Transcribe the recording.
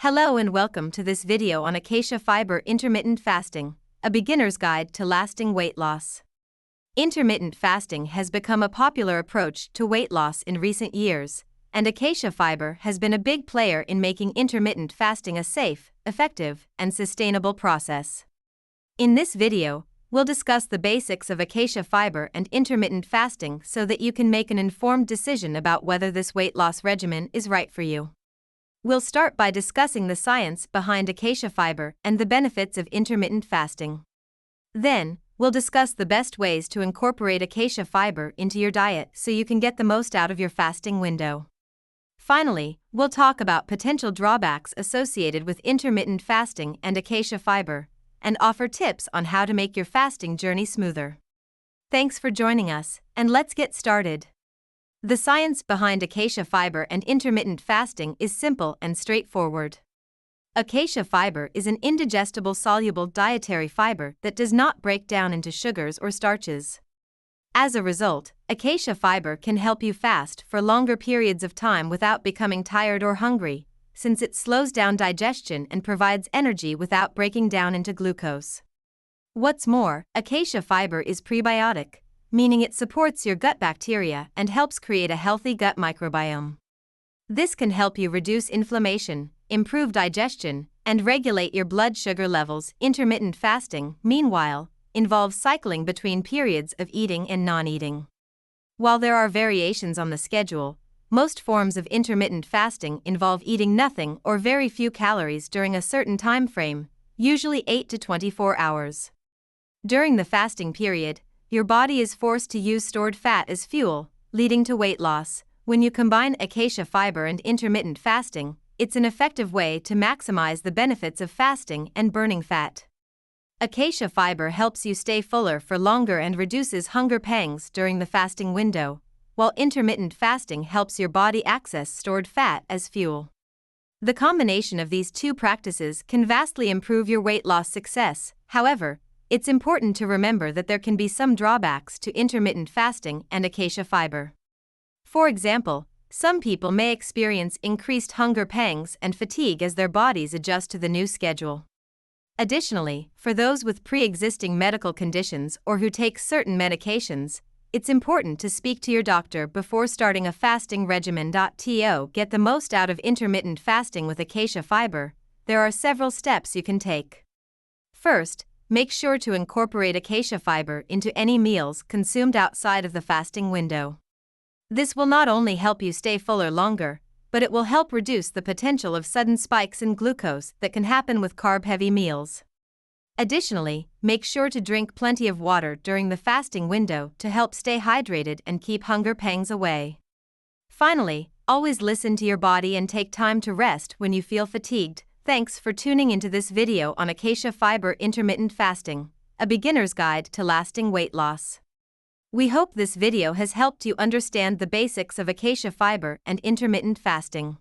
Hello and welcome to this video on Acacia fiber intermittent fasting, a beginner's guide to lasting weight loss. Intermittent fasting has become a popular approach to weight loss in recent years, and Acacia fiber has been a big player in making intermittent fasting a safe, effective, and sustainable process. In this video, we'll discuss the basics of Acacia fiber and intermittent fasting so that you can make an informed decision about whether this weight loss regimen is right for you. We'll start by discussing the science behind Acacia fiber and the benefits of intermittent fasting. Then, we'll discuss the best ways to incorporate Acacia fiber into your diet so you can get the most out of your fasting window. Finally, we'll talk about potential drawbacks associated with intermittent fasting and Acacia fiber, and offer tips on how to make your fasting journey smoother. Thanks for joining us, and let's get started. The science behind Acacia fiber and intermittent fasting is simple and straightforward. Acacia fiber is an indigestible soluble dietary fiber that does not break down into sugars or starches. As a result, Acacia fiber can help you fast for longer periods of time without becoming tired or hungry, since it slows down digestion and provides energy without breaking down into glucose. What's more, Acacia fiber is prebiotic, meaning it supports your gut bacteria and helps create a healthy gut microbiome. This can help you reduce inflammation, improve digestion, and regulate your blood sugar levels. Intermittent fasting, meanwhile, involves cycling between periods of eating and non-eating. While there are variations on the schedule, most forms of intermittent fasting involve eating nothing or very few calories during a certain time frame, usually 8 to 24 hours. During the fasting period, your body is forced to use stored fat as fuel, leading to weight loss. When you combine Acacia fiber and intermittent fasting, it's an effective way to maximize the benefits of fasting and burning fat. Acacia fiber helps you stay fuller for longer and reduces hunger pangs during the fasting window, while intermittent fasting helps your body access stored fat as fuel. The combination of these two practices can vastly improve your weight loss success. However, it's important to remember that there can be some drawbacks to intermittent fasting and Acacia fiber. For example, some people may experience increased hunger pangs and fatigue as their bodies adjust to the new schedule. Additionally, for those with pre-existing medical conditions or who take certain medications, it's important to speak to your doctor before starting a fasting regimen. To get the most out of intermittent fasting with Acacia fiber, there are several steps you can take. First, make sure to incorporate Acacia fiber into any meals consumed outside of the fasting window. This will not only help you stay fuller longer, but it will help reduce the potential of sudden spikes in glucose that can happen with carb-heavy meals. Additionally, make sure to drink plenty of water during the fasting window to help stay hydrated and keep hunger pangs away. Finally, always listen to your body and take time to rest when you feel fatigued. Thanks for tuning into this video on Acacia fiber intermittent fasting, a beginner's guide to lasting weight loss. We hope this video has helped you understand the basics of Acacia fiber and intermittent fasting.